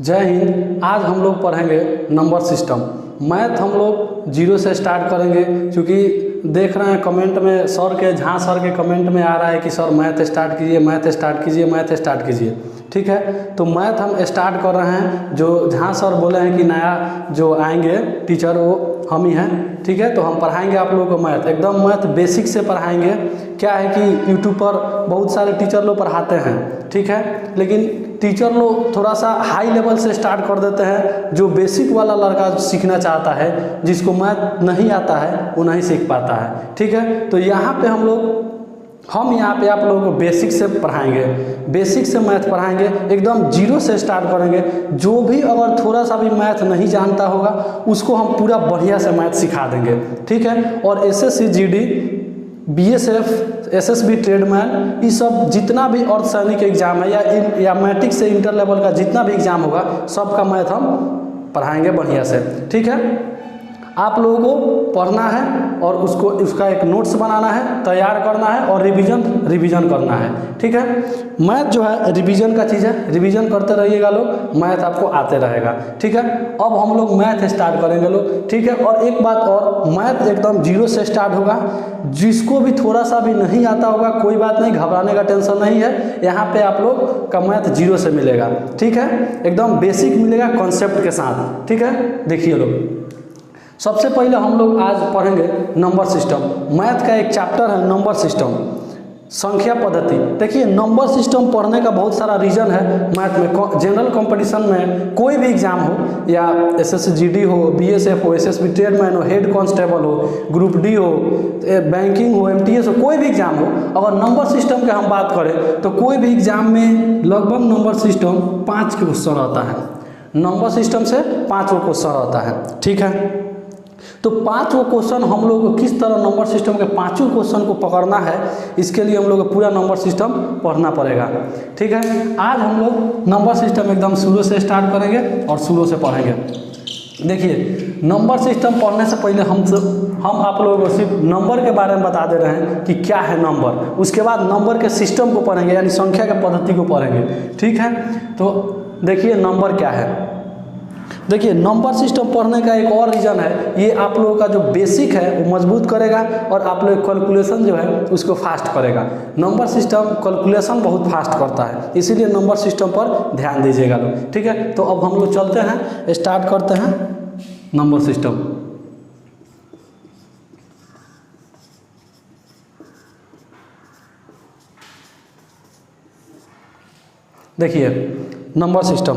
जय हिंद। आज हम लोग पढ़ेंगे नंबर सिस्टम। मैथ हम लोग जीरो से स्टार्ट करेंगे, क्योंकि देख रहे हैं कमेंट में सर के कमेंट में आ रहा है कि सर मैथ स्टार्ट कीजिए, मैथ स्टार्ट कीजिए, मैथ स्टार्ट कीजिए। ठीक है, तो मैथ हम स्टार्ट कर रहे हैं। जो जहाँ सर बोले हैं कि नया जो आएंगे टीचर वो हम ही हैं। ठीक है, तो हम पढ़ाएंगे आप लोगों को मैथ, एकदम मैथ बेसिक से पढ़ाएंगे। क्या है कि यूट्यूब पर बहुत सारे टीचर लोग पढ़ाते हैं, ठीक है, लेकिन टीचर लोग थोड़ा सा हाई लेवल से स्टार्ट कर देते हैं। जो बेसिक वाला लड़का सीखना चाहता है, जिसको मैथ नहीं आता है, वो नहीं सीख पाता है। ठीक है, तो यहाँ पे हम यहाँ पे आप लोगों को बेसिक से पढ़ाएंगे, बेसिक से मैथ पढ़ाएंगे, एकदम जीरो से स्टार्ट करेंगे। जो भी अगर थोड़ा सा भी मैथ नहीं जानता होगा उसको हम पूरा बढ़िया से मैथ सिखा देंगे। ठीक है, और SSC GD, BSF, SSB, tradesman, ये सब जितना भी अर्धसैनिक एग्जाम है या मैट्रिक से इंटर लेवल का जितना भी एग्जाम होगा, सबका मैथ हम पढ़ाएंगे बढ़िया से। ठीक है, आप लोगों को पढ़ना है और उसका एक नोट्स बनाना है, तैयार करना है और रिवीजन करना है। ठीक है, मैथ जो है रिवीजन का चीज़ है, रिवीजन करते रहिएगा लोग, मैथ आपको आते रहेगा। ठीक है, अब हम लोग मैथ स्टार्ट करेंगे लोग। ठीक है, और एक बात और, मैथ एकदम जीरो से स्टार्ट होगा। जिसको भी थोड़ा सा भी नहीं आता होगा, कोई बात नहीं, घबराने का टेंशन नहीं है। यहाँ पे आप लोग का मैथ जीरो से मिलेगा। ठीक है, एकदम बेसिक मिलेगा कॉन्सेप्ट के साथ। ठीक है, देखिए लोग, सबसे पहले हम लोग आज पढ़ेंगे नंबर सिस्टम। मैथ का एक चैप्टर है नंबर सिस्टम, संख्या पद्धति। देखिए, नंबर सिस्टम पढ़ने का बहुत सारा रीज़न है मैथ में। जनरल कंपटीशन में कोई भी एग्जाम हो, या एसएससी जीडी हो, बीएसएफ हो, एसएसबी ट्रेडमैन हो, हेड कांस्टेबल हो, ग्रुप डी हो, बैंकिंग हो, एमटीएस हो, कोई भी एग्जाम हो, अगर नंबर सिस्टम की हम बात करें तो कोई भी एग्जाम में लगभग नंबर सिस्टम 5 के क्वेश्चन रहता है। नंबर सिस्टम से 5 क्वेश्चन रहता है। ठीक है, तो 5 क्वेश्चन हम लोग को किस तरह नंबर सिस्टम के 5 क्वेश्चन को पकड़ना है, इसके लिए हम लोग को पूरा नंबर सिस्टम पढ़ना पड़ेगा। ठीक है, आज हम लोग नंबर सिस्टम एकदम शुरू से स्टार्ट करेंगे और शुरू से पढ़ेंगे। देखिए, नंबर सिस्टम पढ़ने से पहले हम आप लोगों को सिर्फ नंबर के बारे में बता दे रहे हैं कि क्या है नंबर। उसके बाद नंबर के सिस्टम को पढ़ेंगे, यानी संख्या के पद्धति को पढ़ेंगे। ठीक है, तो देखिए नंबर क्या है। देखिए, नंबर सिस्टम पढ़ने का एक और रीज़न है, ये आप लोगों का जो बेसिक है वो मजबूत करेगा और आप लोग कैलकुलेशन जो है उसको फास्ट करेगा। नंबर सिस्टम कैलकुलेशन बहुत फास्ट करता है, इसीलिए नंबर सिस्टम पर ध्यान दीजिएगा लोग। ठीक है, तो अब हम लोग चलते हैं, स्टार्ट करते हैं नंबर सिस्टम। देखिए, नंबर सिस्टम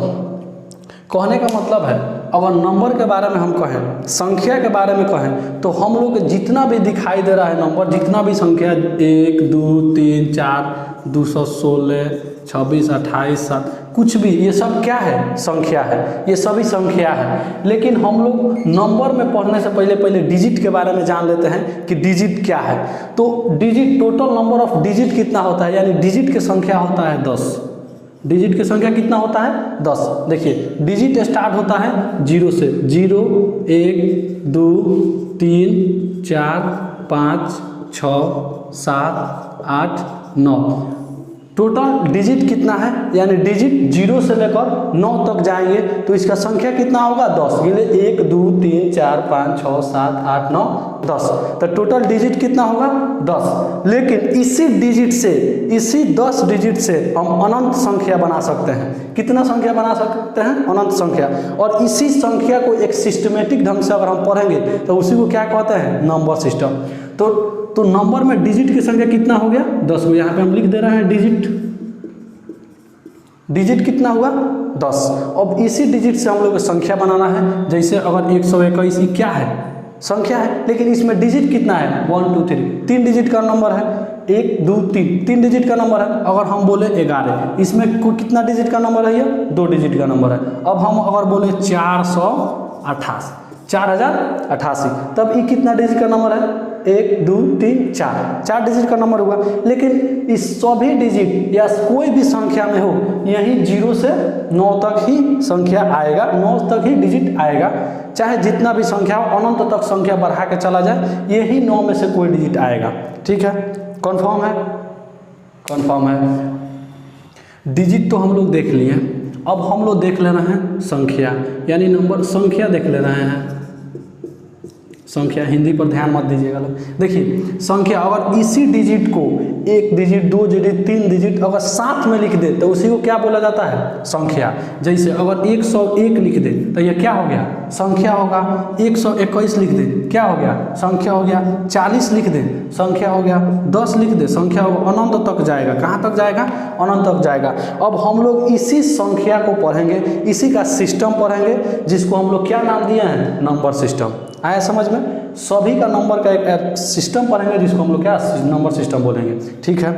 कहने का मतलब है, अगर नंबर के बारे में हम कहें, संख्या के बारे में कहें, तो हम लोग जितना भी दिखाई दे रहा है नंबर, जितना भी संख्या 1, 2, 3, 4, 216, 26, 28, 7, कुछ भी, ये सब क्या है? संख्या है। ये सभी संख्या है। लेकिन हम लोग नंबर में पढ़ने से पहले डिजिट के बारे में जान लेते हैं कि डिजिट क्या है। तो digit, total number of digit कितना होता है, यानी डिजिट की संख्या होता है 10। डिजिट की संख्या कितना होता है? 10। देखिए, डिजिट स्टार्ट होता है 0 से, 0, 1, 2, 3, 4, 5, 6, 7, 8, 9। टोटल डिजिट कितना है, यानी डिजिट 0 से लेकर 9 तक जाएंगे तो इसका संख्या कितना होगा? 10। ये 1, 2, 3, 4, 5, 6, 7, 8, 9, 10। तो टोटल डिजिट कितना होगा? 10। लेकिन इसी 10 डिजिट से हम अनंत संख्या बना सकते हैं। कितना संख्या बना सकते हैं? अनंत संख्या। और इसी संख्या को एक सिस्टमेटिक ढंग से अगर हम पढ़ेंगे तो उसी को क्या कहते हैं? Number system. तो नंबर में डिजिट की संख्या कितना हो गया? 10 को यहाँ पे हम लिख दे रहे हैं डिजिट कितना हुआ? 10। अब इसी डिजिट से हम लोग को संख्या बनाना है। जैसे अगर 121 क्या है? संख्या है, लेकिन इसमें डिजिट कितना है? 1, 2, 3, 3 डिजिट का नंबर है। 1, 2, 3 डिजिट का नंबर है। अगर हम बोले 11, इसमें कितना डिजिट का नंबर है? ये 2 डिजिट का नंबर है। अब हम अगर बोले 488, 4088, तब ये कितना डिजिट का नंबर है? 1, 2, 3, 4 डिजिट का नंबर हुआ। लेकिन इस सभी डिजिट या कोई भी संख्या में हो, यही 0 से 9 तक ही संख्या आएगा, 9 तक ही डिजिट आएगा। चाहे जितना भी संख्या हो, अनंत तक संख्या बढ़ा के चला जाए, यही 9 में से कोई डिजिट आएगा। ठीक है, कन्फर्म है? कन्फर्म है। डिजिट तो हम लोग देख लिए, अब हम लोग देख ले रहे हैं संख्या, यानी नंबर संख्या देख ले रहे हैं। संख्या, हिंदी पर ध्यान मत दीजिएगा लोग। देखिए संख्या, अगर इसी डिजिट को 1 डिजिट 2 डिजिट 3 डिजिट अगर साथ में लिख दे तो उसी को क्या बोला जाता है? संख्या। जैसे अगर 101 लिख दे तो यह क्या हो गया? संख्या होगा। 121 लिख दे क्या हो गया? संख्या हो गया। 40 लिख दे संख्या हो गया। 10 लिख दे संख्या होगा। अनंत तक जाएगा। कहाँ तक जाएगा? अनंत तक जाएगा। अब हम लोग इसी संख्या को पढ़ेंगे, इसी का सिस्टम पढ़ेंगे, जिसको हम लोग क्या नाम दिए हैं? Number system. आया समझ में? सभी का नंबर का एक सिस्टम पढ़ेंगे, जिसको हम लोग क्या नंबर सिस्टम बोलेंगे। ठीक है,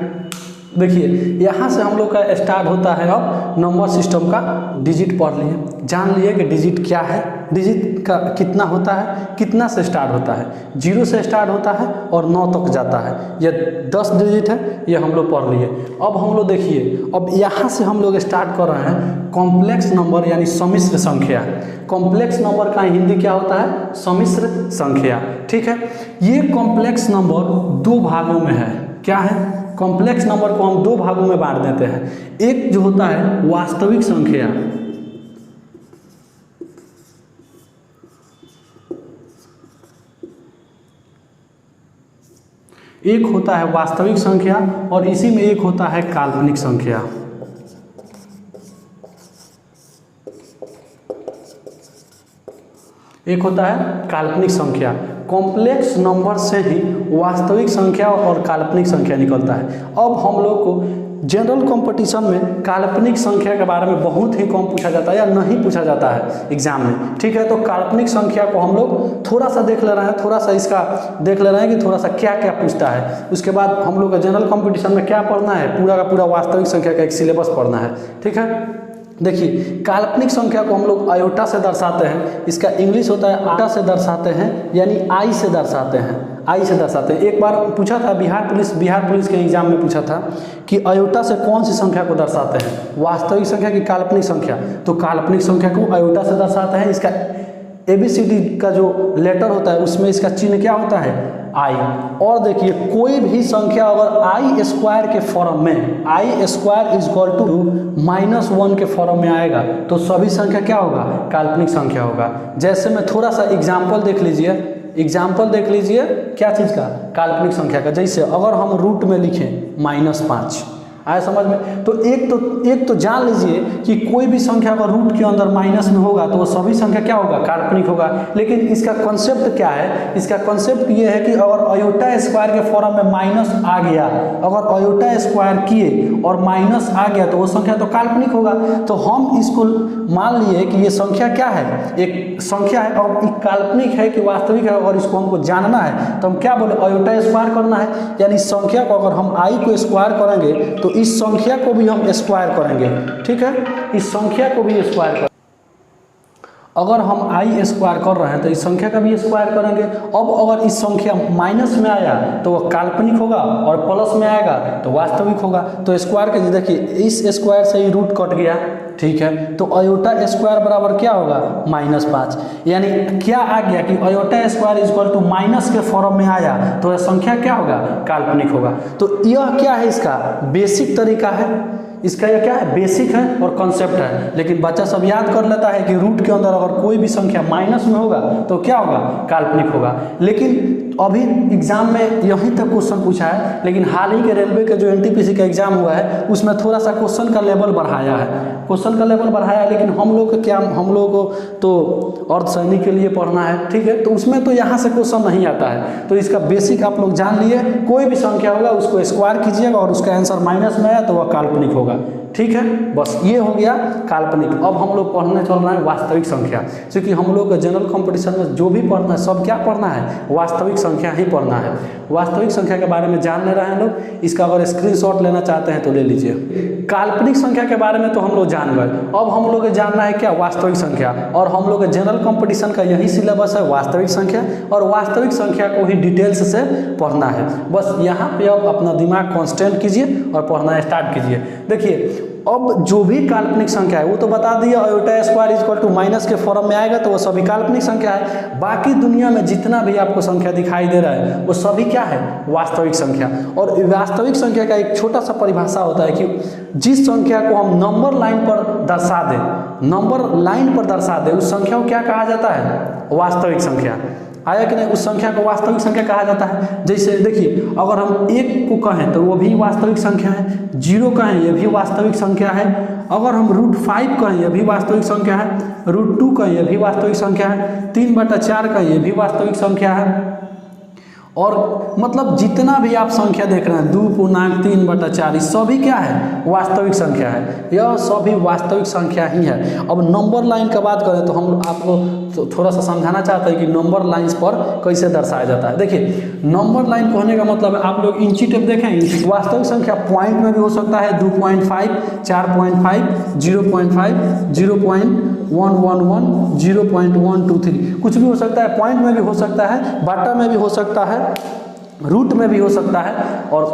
देखिए यहाँ से हम लोग का स्टार्ट होता है। अब नंबर सिस्टम का डिजिट पढ़ लिए, जान लिए कि डिजिट क्या है, डिजिट का कितना होता है, कितना से स्टार्ट होता है। 0 से स्टार्ट होता है और 9 तक जाता है। यह 10 डिजिट है, ये हम लोग पढ़ लिए। अब हम लोग देखिए, अब यहाँ से हम लोग स्टार्ट कर रहे हैं कॉम्प्लेक्स नंबर यानी सम्मिश्र संख्या। कॉम्प्लेक्स नंबर का हिंदी क्या होता है? सम्मिश्र संख्या। ठीक है, ये कॉम्प्लेक्स नंबर 2 भागों में है। क्या है? कॉम्प्लेक्स नंबर को हम 2 भागों में बांट देते हैं। एक जो होता है वास्तविक संख्या, एक होता है वास्तविक संख्या और इसी में एक होता है काल्पनिक संख्या। एक होता है काल्पनिक संख्या। कॉम्प्लेक्स नंबर से ही वास्तविक संख्या और काल्पनिक संख्या निकलता है। अब हम लोग को जनरल कंपटीशन में काल्पनिक संख्या के बारे में बहुत ही कम पूछा जाता है या नहीं पूछा जाता है एग्जाम में। ठीक है, तो काल्पनिक संख्या को हम लोग थोड़ा सा देख ले रहे हैं, थोड़ा सा इसका देख ले रहे हैं कि थोड़ा सा क्या क्या पूछता है। उसके बाद हम लोग का जनरल कंपटीशन में क्या पढ़ना है? पूरा का पूरा वास्तविक संख्या का एक सिलेबस पढ़ना है। ठीक है, देखिए काल्पनिक संख्या को हम लोग आयोटा से दर्शाते हैं। इसका इंग्लिश होता है आटा से दर्शाते हैं, यानी आई से दर्शाते हैं। आई से दर्शाते हैं। एक बार पूछा था बिहार पुलिस के एग्जाम में पूछा था कि आयोटा से कौन सी संख्या को दर्शाते हैं? वास्तविक संख्या की काल्पनिक संख्या? तो काल्पनिक संख्या को आयोटा से दर्शाते हैं। इसका ABCD का जो लेटर होता है उसमें इसका चिन्ह क्या होता है? आई। और देखिए कोई भी संख्या अगर आई स्क्वायर के फॉर्म में, आई स्क्वायर इज इक्वल टू -1 के फॉर्म में आएगा तो सभी संख्या क्या होगा? काल्पनिक संख्या होगा। जैसे मैं थोड़ा सा एग्जाम्पल देख लीजिए, क्या चीज़ का? काल्पनिक संख्या का। जैसे अगर हम रूट में लिखें -5, आया समझ में? तो एक तो जान लीजिए कि कोई भी संख्या अगर रूट के अंदर माइनस में होगा तो वो सभी संख्या क्या होगा? काल्पनिक होगा। लेकिन इसका कॉन्सेप्ट क्या है? इसका कॉन्सेप्ट ये है कि अगर आयोटा स्क्वायर के फॉर्म में माइनस आ गया, अगर आयोटा स्क्वायर किए और माइनस आ गया तो वो संख्या तो काल्पनिक होगा। तो हम इसको मान लिए कि ये संख्या क्या है? एक संख्या है और ये काल्पनिक है कि वास्तविक है। और इसको हमको जानना है तो हम क्या बोले? आयोटा स्क्वायर करना है। यानी संख्या को अगर हम आई को स्क्वायर करेंगे तो इस संख्या को भी हम स्क्वायर करेंगे। ठीक है, इस संख्या को भी स्क्वायर करेंगे। अगर हम आई स्क्वायर कर रहे हैं तो इस संख्या का भी स्क्वायर करेंगे। अब अगर इस संख्या माइनस में आया तो वह काल्पनिक होगा और प्लस में आएगा तो वास्तविक होगा। तो स्क्वायर के देखिए इस स्क्वायर से ही रूट कट गया। ठीक है, तो आयोटा स्क्वायर बराबर क्या होगा? -5। यानी क्या आ गया कि iota square is equal to minus के फॉर्म में आया तो यह संख्या क्या होगा? काल्पनिक होगा। तो यह क्या है? इसका बेसिक तरीका है। इसका यह क्या है? बेसिक है और कॉन्सेप्ट है। लेकिन बच्चा सब याद कर लेता है कि रूट के अंदर अगर कोई भी संख्या माइनस में होगा तो क्या होगा? काल्पनिक होगा। लेकिन अभी एग्जाम में यहीं तक क्वेश्चन पूछा है, लेकिन हाल ही के रेलवे के जो NTPC का एग्जाम हुआ है उसमें थोड़ा सा क्वेश्चन का लेवल बढ़ाया है। क्वेश्चन का लेवल बढ़ाया है, लेकिन हम लोग क्या, हम लोगों को तो अर्धसैनिक के लिए पढ़ना है। ठीक है, तो उसमें तो यहाँ से क्वेश्चन नहीं आता है। तो इसका बेसिक आप लोग जान लिए। कोई भी संख्या होगा उसको स्क्वायर कीजिएगा और उसका आंसर माइनस में आया तो वह काल्पनिक होगा। ठीक है, बस ये हो गया काल्पनिक। अब हम लोग पढ़ने चल रहे हैं वास्तविक संख्या। क्योंकि हम लोग का जनरल कंपटीशन में जो भी पढ़ना है सब क्या पढ़ना है? वास्तविक संख्या ही पढ़ना है। वास्तविक संख्या के बारे में जान ले रहे हैं लोग। इसका अगर स्क्रीनशॉट लेना चाहते हैं तो ले लीजिए। काल्पनिक संख्या के बारे में तो हम लोग जान गए। अब हम लोग जानना है क्या? वास्तविक संख्या। और हम लोग जनरल कंपटीशन का यही सिलेबस है, वास्तविक संख्या। और वास्तविक संख्या को ही डिटेल्स से पढ़ना है। बस यहाँ पे आप अपना दिमाग कॉन्स्टेंट कीजिए और पढ़ना स्टार्ट कीजिए। देखिए अब जो भी काल्पनिक संख्या है वो तो बता दिया, iota square equal to minus के फॉर्म में आएगा तो वो सभी काल्पनिक संख्या है। बाकी दुनिया में जितना भी आपको संख्या दिखाई दे रहा है वो सभी क्या है, वास्तविक संख्या। और वास्तविक संख्या का एक छोटा सा परिभाषा होता है कि जिस संख्या को हम नंबर लाइन पर दर्शा दें, नंबर लाइन पर दर्शा दें, उस संख्या को क्या कहा जाता है, वास्तविक संख्या। आया कि नहीं, उस संख्या को वास्तविक संख्या कहा जाता है। जैसे देखिए, अगर हम 1 को कहें तो वो भी वास्तविक संख्या है, 0 कहें ये भी वास्तविक संख्या है, अगर हम √5 कहें ये भी वास्तविक संख्या है, √2 कहें ये भी वास्तविक संख्या है, 3/4 कहें ये भी वास्तविक संख्या है। और मतलब जितना भी आप संख्या देख रहे हैं 2.3/4 सभी क्या है, वास्तविक संख्या है। यह सभी वास्तविक संख्या ही है। अब नंबर लाइन का बात करें तो हम आपको थोड़ा सा समझाना चाहते हैं कि नंबर लाइंस पर कैसे दर्शाया जाता है। देखिए, नंबर लाइन कहने का मतलब है, आप लोग इंची टेप देखें, वास्तविक संख्या पॉइंट में भी हो सकता है, 2.5, 4.5, 0.5, 0.111, 0.123, कुछ भी हो सकता है। पॉइंट में भी हो सकता है, बाटा में भी हो सकता है, रूट में भी हो सकता है, और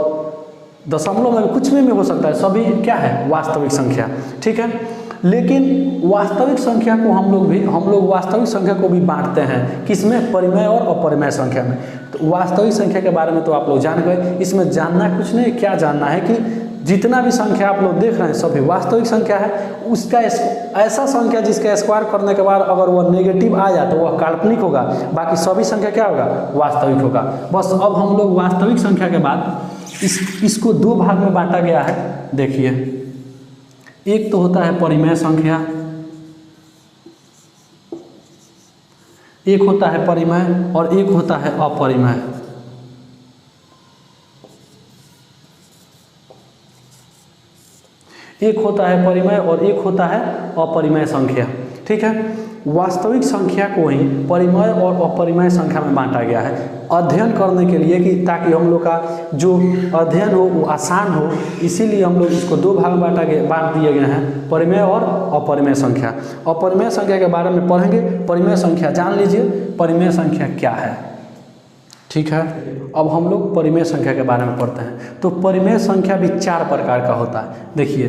दशमलव में भी, कुछ में भी हो सकता है। सभी क्या है, वास्तविक संख्या। ठीक है, लेकिन वास्तविक संख्या को हम लोग वास्तविक संख्या को भी बांटते हैं, किसमें, परिमेय और अपरिमेय संख्या में। तो वास्तविक संख्या के बारे में तो आप लोग जान गए, इसमें जानना कुछ नहीं, क्या जानना है कि जितना भी संख्या आप लोग देख रहे हैं सभी वास्तविक संख्या है। उसका ऐसा संख्या जिसका स्क्वायर करने के बाद अगर वह नेगेटिव आया तो वह काल्पनिक होगा, बाकी सभी संख्या क्या होगा, वास्तविक होगा। बस अब हम लोग वास्तविक संख्या के बाद इसको 2 भाग में बांटा गया है। देखिए, एक तो होता है परिमेय संख्या, एक होता है परिमेय और एक होता है अपरिमेय। एक होता है परिमेय और एक होता है अपरिमेय संख्या। ठीक है, वास्तविक संख्या को ही परिमेय और अपरिमेय संख्या में बांटा गया है अध्ययन करने के लिए, कि ताकि हम लोग का जो अध्ययन हो वो आसान हो। इसीलिए हम लोग इसको 2 भाग में बांट दिए गए हैं, परिमेय और अपरिमेय संख्या। अपरिमेय संख्या के बारे में पढ़ेंगे, परिमेय संख्या जान लीजिए, परिमेय संख्या क्या है। ठीक है, अब हम लोग परिमेय संख्या के बारे में पढ़ते हैं। तो परिमेय संख्या भी 4 प्रकार का होता है। देखिए,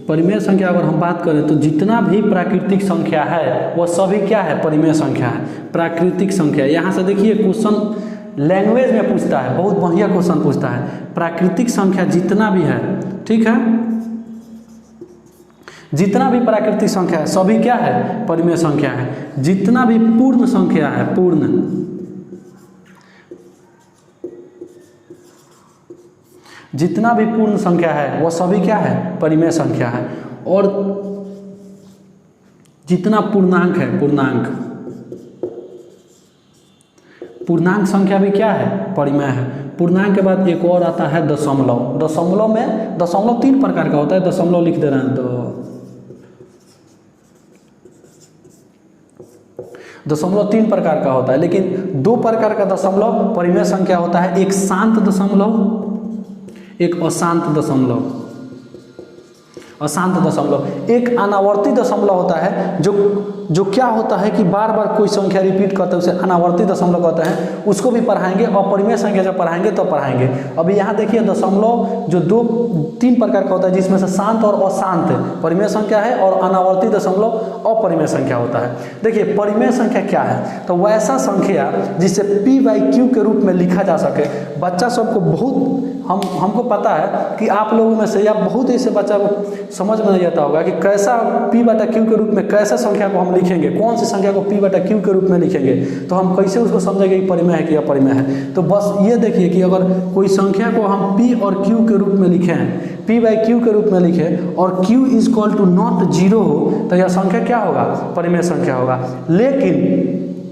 परिमेय संख्या अगर हम बात करें तो जितना भी प्राकृतिक संख्या है वह सभी क्या है, परिमेय संख्या है। प्राकृतिक संख्या, यहाँ से देखिए क्वेश्चन लैंग्वेज में पूछता है, बहुत बढ़िया क्वेश्चन पूछता है। प्राकृतिक संख्या जितना भी है, ठीक है, जितना भी प्राकृतिक संख्या है सभी क्या है, परिमेय संख्या है। जितना भी पूर्ण संख्या है, जितना भी पूर्ण संख्या है वह सभी क्या है, परिमेय संख्या है। और जितना पूर्णांक है, पूर्णांक संख्या भी क्या है, परिमेय है। पूर्णांक के बाद एक और आता है दशमलव। दशमलव में 3 प्रकार का होता है, दशमलव लिख दे रहे हैं तो दशमलव 3 प्रकार का होता है, लेकिन 2 प्रकार का दशमलव परिमेय संख्या होता है। एक शांत दशमलव, एक अशांत दशमलव। अशांत दशमलव एक अनावर्ती दशमलव होता है, जो क्या होता है कि बार बार कोई संख्या रिपीट करते हैं, उसे अनावर्ती दशमलव कहते हैं। उसको भी पढ़ाएंगे, अपरिमेय संख्या जब पढ़ाएंगे तो पढ़ाएंगे। अभी यहाँ देखिए, दशमलव जो 3 प्रकार का होता है, जिसमें से शांत और अशांत परिमेय संख्या है, और अनावर्ती दशमलव अपरिमेय संख्या होता है। देखिए, परिमेय संख्या क्या है, तो वैसा संख्या जिसे p/q के रूप में लिखा जा सके। बच्चा सबको बहुत हमको पता है कि आप लोगों में से या बहुत ऐसे बच्चा को समझ में नहीं आता होगा कि कैसा p/q के रूप में कैसे संख्या को हम लिखेंगे, कौन सी संख्या को p/q के रूप में लिखेंगे, तो हम कैसे उसको समझेंगे कि परिमेय है कि अपरिमेय है। तो बस ये देखिए कि अगर कोई संख्या को हम p और q के रूप में लिखें, p/q के रूप में लिखें और q = नॉट 0 हो तो यह संख्या क्या होगा, परिमेय संख्या होगा।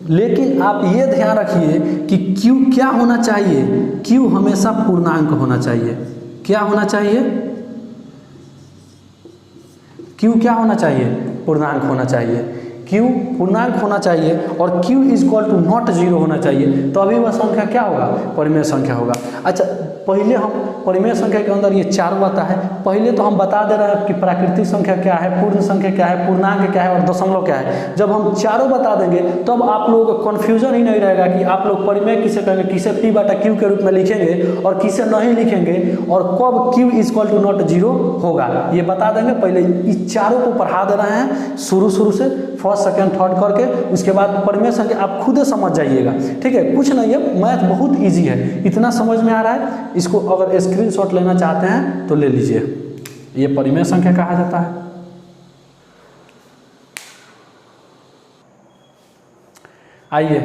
लेकिन आप ये ध्यान रखिए कि q क्या होना चाहिए, q हमेशा पूर्णांक होना चाहिए। क्या होना चाहिए, q क्या होना चाहिए, पूर्णांक होना चाहिए। q पूर्णांक होना चाहिए और q is equal to not 0 होना चाहिए, तो अभी वह संख्या क्या होगा, परिमेय संख्या होगा। अच्छा, पहले हम परिमेय संख्या के अंदर ये चारों आता है, पहले तो हम बता दे रहे हैं कि प्राकृतिक संख्या क्या है, पूर्ण संख्या क्या है, पूर्णांक क्या है और दशमलव क्या है। जब हम चारों बता देंगे तब आप लोगों को कन्फ्यूजन ही नहीं रहेगा कि आप लोग परिमेय किसे कहेंगे, किसे p बटा q के रूप में लिखेंगे और किसे नहीं लिखेंगे, और कब q is equal to not 0 होगा, ये बता देंगे। पहले इस चारों को पढ़ा दे रहे हैं शुरू से, फर्स्ट सेकंड थर्ड करके, उसके बाद परिमेय संख्या आप खुद समझ जाइएगा, ठीक है। कुछ नहीं है, मैथ बहुत इजी है, इतना समझ में आ रहा है। इसको अगर स्क्रीनशॉट लेना चाहते हैं तो ले लीजिए, ये परिमेय संख्या कहा जाता है। आइए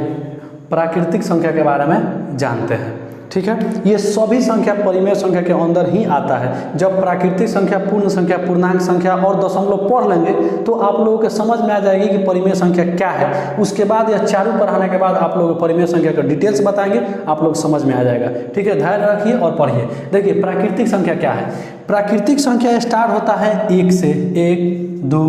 प्राकृतिक संख्या के बारे में जानते हैं, ठीक है। ये सभी संख्या परिमेय संख्या के अंदर ही आता है। जब प्राकृतिक संख्या, पूर्ण संख्या, पूर्णांक संख्या और दशमलव पढ़ लेंगे तो आप लोगों के समझ में आ जाएगी कि परिमेय संख्या क्या है। उसके बाद यह चारों पढ़ाने के बाद आप लोग परिमेय संख्या का डिटेल्स बताएंगे, आप लोग समझ में आ जाएगा, ठीक है। धैर्य रखिए और पढ़िए। देखिए प्राकृतिक संख्या क्या है। प्राकृतिक संख्या स्टार्ट होता है 1 से, 1 2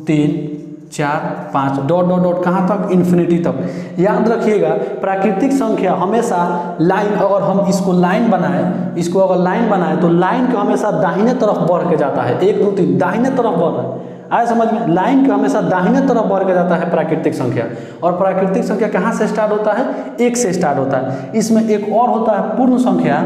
3 4 5 डॉट डॉट डॉट कहाँ तक, इन्फिनिटी तक। याद रखिएगा प्राकृतिक संख्या हमेशा लाइन, अगर हम इसको लाइन बनाएं, इसको अगर लाइन बनाएं तो लाइन का हमेशा दाहिने तरफ बढ़ के जाता है। 1 2 3 दाहिने तरफ बढ़ रहा है, आया समझ में। लाइन का हमेशा दाहिने तरफ बढ़ के जाता है प्राकृतिक संख्या। और प्राकृतिक संख्या कहाँ से स्टार्ट होता है, 1 से स्टार्ट होता है। इसमें एक और होता है पूर्ण संख्या,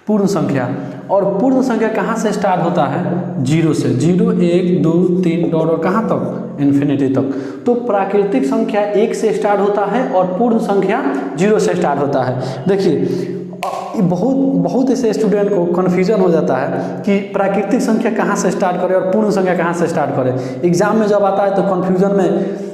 पूर्ण संख्या। और पूर्ण संख्या कहाँ से स्टार्ट होता है, 0 से। 0 1 2 3 डॉट कहाँ तक, इन्फिनिटी तक। तो प्राकृतिक संख्या 1 से स्टार्ट होता है और पूर्ण संख्या 0 से स्टार्ट होता है। देखिए बहुत ऐसे स्टूडेंट को कन्फ्यूजन हो जाता है कि प्राकृतिक संख्या कहाँ से स्टार्ट करें और पूर्ण संख्या कहाँ से स्टार्ट करें। एग्जाम में जब आता है तो कन्फ्यूजन में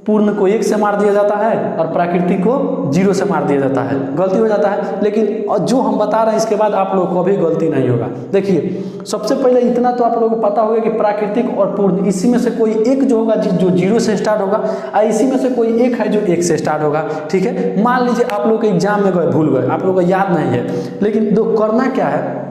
पूर्ण को 1 से मार दिया जाता है और प्राकृतिक को 0 से मार दिया जाता है, गलती हो जाता है। लेकिन जो हम बता रहे हैं इसके बाद आप लोगों को कभी गलती नहीं होगा। देखिए सबसे पहले इतना तो आप लोगों को पता होगा कि प्राकृतिक और पूर्ण, इसी में से कोई एक जो होगा जो 0 से स्टार्ट होगा, और इसी में से कोई एक है जो 1 से स्टार्ट होगा, ठीक है। मान लीजिए आप लोग एग्जाम में गए, भूल गए, आप लोगों को याद नहीं है, लेकिन दो करना क्या है,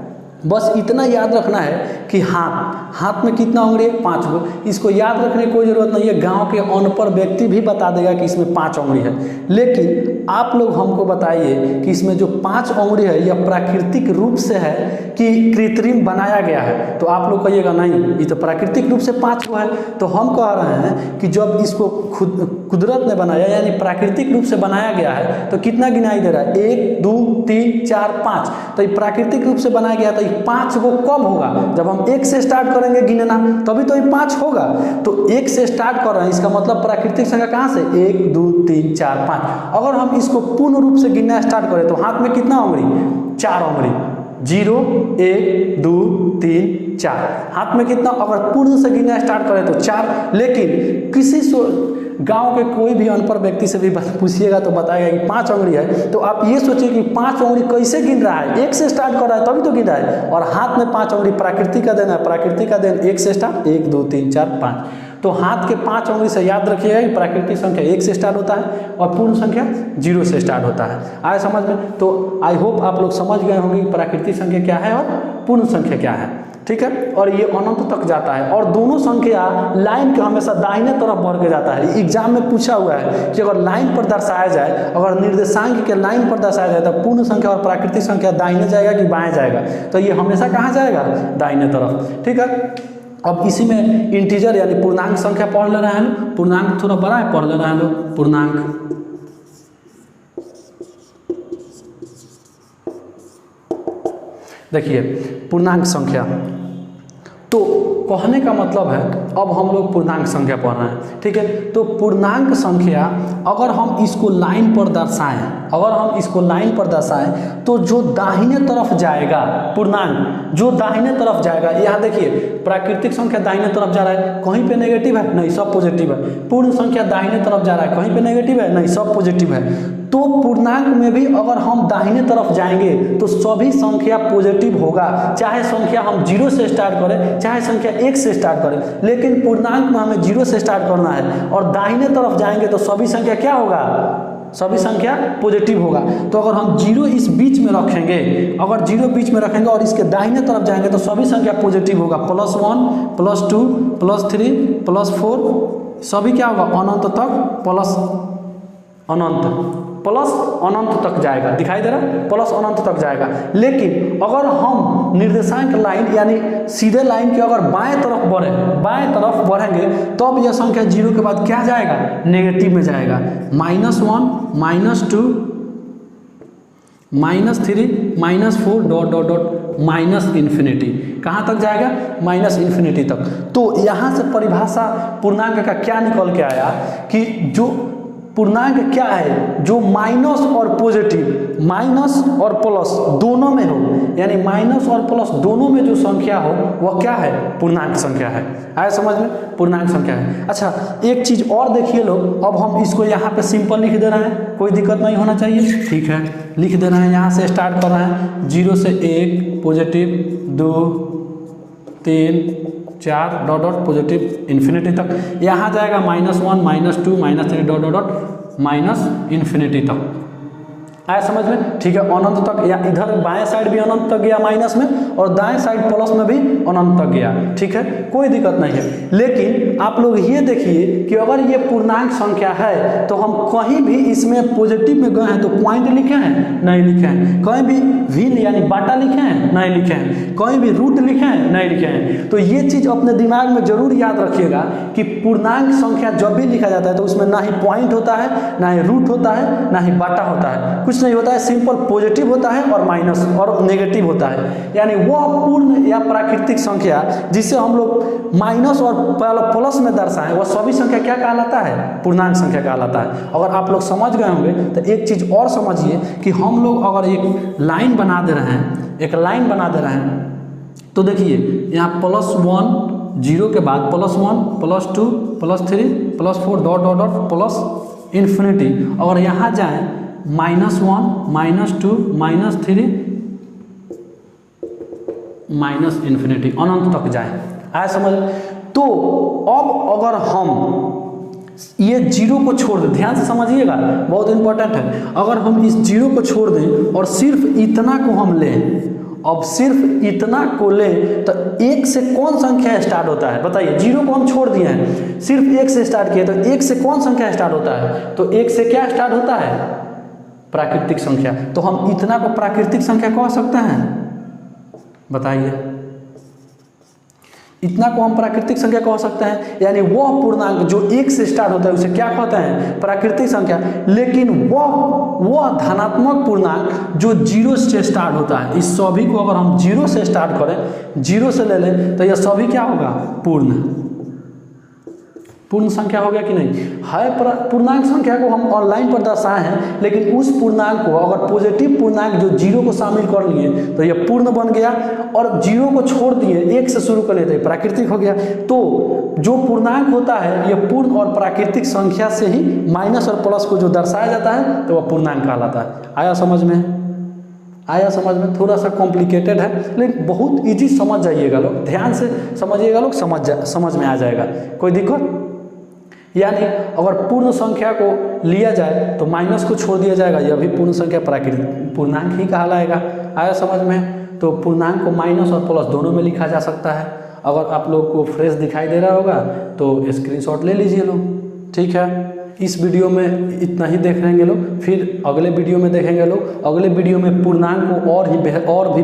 बस इतना याद रखना है कि हाथ में कितना उंगली है, 5 गो। इसको याद रखने की कोई ज़रूरत नहीं है, गांव के अनपढ़ व्यक्ति भी बता देगा कि इसमें 5 उंगली है। लेकिन आप लोग हमको बताइए कि इसमें जो 5 उंगली है यह प्राकृतिक रूप से है कि कृत्रिम बनाया गया है। तो आप लोग कहिएगा नहीं, ये तो प्राकृतिक रूप से 5 गो है। तो हम कह रहे हैं कि जब इसको कुदरत ने बनाया, यानी प्राकृतिक रूप से बनाया गया है, तो कितना गिनाई दे रहा है, 1 2 3 4 5। तो ये प्राकृतिक रूप से बनाया गया, तो 5 को कब होगा, जब हम 1 से स्टार्ट करेंगे गिनना, तभी तो ये 5 होगा। तो 1 से स्टार्ट कर रहे हैं, इसका मतलब प्राकृतिक संख्या कहाँ से, 1 2 3 4 5। अगर हम इसको पूर्ण रूप से गिनना स्टार्ट करें तो हाथ में कितना उंगली, 4 उंगली, 0 1 2 3 4। हाथ में कितना, अगर पूर्ण से गिनना स्टार्ट करें तो 4। लेकिन किसी गांव के कोई भी अनपढ़ व्यक्ति से भी पूछिएगा तो बताएगा कि 5 उंगली है। तो आप ये सोचिए कि 5 उंगली कैसे गिन रहा है, 1 से स्टार्ट कर रहा है तभी तो गिन रहा है। और हाथ में 5 उंगली प्रकृति का देन है, प्रकृति का देन 1 से स्टार्ट, 1 2 3 4 5। तो हाथ के 5 उंगली से याद रखिएगा कि प्राकृतिक संख्या 1 से स्टार्ट होता है और पूर्ण संख्या 0 से स्टार्ट होता है। आए समझ में। तो आई होप आप लोग समझ गए होंगे कि प्राकृतिक संख्या क्या है और पूर्ण संख्या क्या है, ठीक है। और ये अनंत तक जाता है और दोनों संख्या लाइन के हमेशा दाहिने तरफ बढ़ के जाता है। एग्जाम में पूछा हुआ है कि अगर लाइन पर दर्शाया जाए, अगर निर्देशांक के लाइन पर दर्शाया जाए तो पूर्ण संख्या और प्राकृतिक संख्या दाहिने जाएगा कि बाएं जाएगा, तो ये हमेशा कहाँ जाएगा, दाहिने तरफ, ठीक है। अब इसी में इंटीजर यानी पूर्णांक संख्या पढ़ ले रहे हैं। पूर्णांक थोड़ा बड़ा है, पढ़ ले रहे हैं लोग। पूर्णांक देखिए पूर्णांक संख्या, तो कहने का मतलब है अब हम लोग पूर्णांक संख्या पढ़ रहे हैं, ठीक है। तो पूर्णांक संख्या अगर हम इसको लाइन पर दर्शाएं, अगर हम इसको लाइन पर दर्शाएं तो जो दाहिने तरफ जाएगा पूर्णांक, जो दाहिने तरफ जाएगा, यहाँ देखिए प्राकृतिक संख्या दाहिने तरफ जा रहा है, कहीं पे नेगेटिव है, नहीं सब पॉजिटिव है। पूर्ण संख्या दाहिने तरफ जा रहा है, कहीं पे नेगेटिव है, नहीं सब पॉजिटिव है। तो पूर्णांक में भी अगर हम दाहिने तरफ जाएंगे तो सभी संख्या पॉजिटिव होगा, चाहे संख्या हम 0 से स्टार्ट करें, चाहे संख्या 1 से स्टार्ट करें। लेकिन पूर्णांक में हमें 0 से स्टार्ट करना है और दाहिने तरफ जाएंगे तो सभी संख्या क्या होगा, सभी संख्या पॉजिटिव होगा। तो अगर हम 0 इस बीच में रखेंगे, अगर 0 बीच में रखेंगे और इसके दाहिने तरफ जाएंगे तो सभी संख्या पॉजिटिव होगा। +1 +2 +3 +4 सभी क्या होगा, अनंत तक प्लस अनंत तक जाएगा। दिखाई दे रहा है, प्लस अनंत तक जाएगा। लेकिन अगर हम निर्देशांक लाइन यानी सीधे लाइन के अगर बाएं तरफ बढ़ेंगे तब यह संख्या 0 के बाद क्या जाएगा, नेगेटिव में जाएगा। -1 -2 -3 -4 -इन्फिनिटी। कहाँ तक जाएगा, -इन्फिनिटी तक। तो यहाँ से परिभाषा पूर्णांक का क्या निकल के आया कि जो पूर्णांक क्या है, जो माइनस और पॉजिटिव, माइनस और प्लस दोनों में हो, यानी माइनस और प्लस दोनों में जो संख्या हो वह क्या है, पूर्णांक संख्या है। आया समझ में, पूर्णांक संख्या है। अच्छा, एक चीज और देखिए लोग, अब हम इसको यहाँ पे सिंपल लिख दे रहे हैं, कोई दिक्कत नहीं होना चाहिए, ठीक है। लिख दे रहे हैं, यहाँ से स्टार्ट कर रहे हैं 0 से 1 पॉजिटिव, 2 3 4 डॉट पॉजिटिव इन्फिनिटी तक। यहाँ जाएगा -1 -2 -3 -इन्फिनिटी तक। आया समझ में, ठीक है। अनंत तक, या इधर बाएं साइड भी अनंत तक गया माइनस में और दाएं साइड प्लस में भी अनंत तक गया, ठीक है, कोई दिक्कत नहीं है। लेकिन आप लोग ये देखिए कि अगर ये पूर्णांक संख्या है तो हम कहीं भी इसमें पॉजिटिव में गए हैं तो पॉइंट लिखे हैं, नहीं लिखे हैं। कहीं भी भिन्न यानी बाटा लिखे हैं, नहीं लिखे हैं। कहीं भी रूट लिखे हैं, नहीं लिखे हैं। तो ये चीज अपने दिमाग में जरूर याद रखिएगा कि पूर्णांक संख्या जब भी लिखा जाता है तो उसमें ना ही पॉइंट होता है, ना ही रूट होता है, ना ही बाटा होता है, कुछ नहीं होता है। सिंपल पॉजिटिव होता है और माइनस और नेगेटिव होता है। यानी वह पूर्ण या प्राकृतिक संख्या जिसे हम लोग माइनस और प्लस में दर्शाएं वह सभी संख्या क्या कहलाता है, पूर्णांक संख्या कहलाता है। अगर आप लोग समझ गए होंगे तो एक चीज और समझिए कि हम लोग अगर एक लाइन बना दे रहे हैं, तो देखिए यहाँ +1 0 के बाद +1 +2 +3 +4 डॉट प्लस इन्फिनिटी। और यहाँ जाए -1 -2 -3 -इन्फिनिटी, अनंत तक जाए। आया समझ। तो अब अगर हम ये 0 को छोड़ दें, ध्यान से समझिएगा, बहुत इंपॉर्टेंट है। अगर हम इस 0 को छोड़ दें और सिर्फ इतना को हम लें, अब सिर्फ इतना को लें तो 1 से कौन संख्या स्टार्ट होता है, बताइए। 0 को हम छोड़ दिए हैं, सिर्फ 1 से स्टार्ट किए, तो 1 से कौन संख्या स्टार्ट होता है, तो 1 से क्या स्टार्ट होता है, प्राकृतिक संख्या। तो हम इतना को प्राकृतिक संख्या कह सकते हैं, बताइए। इतना को हम प्राकृतिक संख्या कह सकते हैं, यानी वह पूर्णांक जो 1 से स्टार्ट होता है उसे क्या कहते हैं, प्राकृतिक संख्या। लेकिन वह धनात्मक पूर्णांक जो 0 से स्टार्ट होता है, इस सभी को अगर हम 0 से स्टार्ट करें, 0 से ले लें, तो यह सभी क्या होगा, पूर्ण संख्या हो गया कि नहीं है। पूर्णांक संख्या को हम ऑनलाइन पर दर्शाए हैं, लेकिन उस पूर्णांक को अगर पॉजिटिव पूर्णांक जो 0 को शामिल कर लिए तो यह पूर्ण बन गया, और 0 को छोड़ दिए 1 से शुरू कर लेते प्राकृतिक हो गया। तो जो पूर्णांक होता है यह पूर्ण और प्राकृतिक संख्या से ही माइनस और प्लस को जो दर्शाया जाता है तो वह पूर्णांक कहलाता है। आया समझ में, थोड़ा सा कॉम्प्लिकेटेड है लेकिन बहुत इजी समझ जाइएगा लोग, ध्यान से समझिएगा लोग, समझ में आ जाएगा, कोई दिक्कत। यानी अगर पूर्ण संख्या को लिया जाए तो माइनस को छोड़ दिया जाएगा, यह भी पूर्ण संख्या प्राकृतिक पूर्णांक ही कहलाएगा। आया समझ में। तो पूर्णांक को माइनस और प्लस दोनों में लिखा जा सकता है। अगर आप लोग को फ्रेश दिखाई दे रहा होगा तो स्क्रीनशॉट ले लीजिए लोग, ठीक है। इस वीडियो में इतना ही देख लेंगे लोग, फिर अगले वीडियो में देखेंगे लोग। अगले वीडियो में पूर्णांक को और भी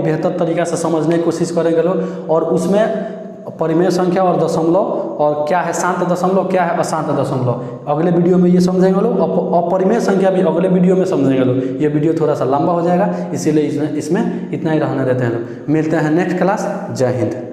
बेहतर तरीक़ा से समझने की कोशिश करेंगे लोग, और उसमें परिमेय संख्या और दशमलव, और क्या है शांत दशमलव, क्या है अशांत दशमलव, अगले वीडियो में ये समझेंगे लोग। अपरिमेय संख्या भी अगले वीडियो में समझेंगे लोग। ये वीडियो थोड़ा सा लंबा हो जाएगा, इसीलिए इसमें इतना ही रहने देते हैं लोग। मिलते हैं नेक्स्ट क्लास। जय हिंद।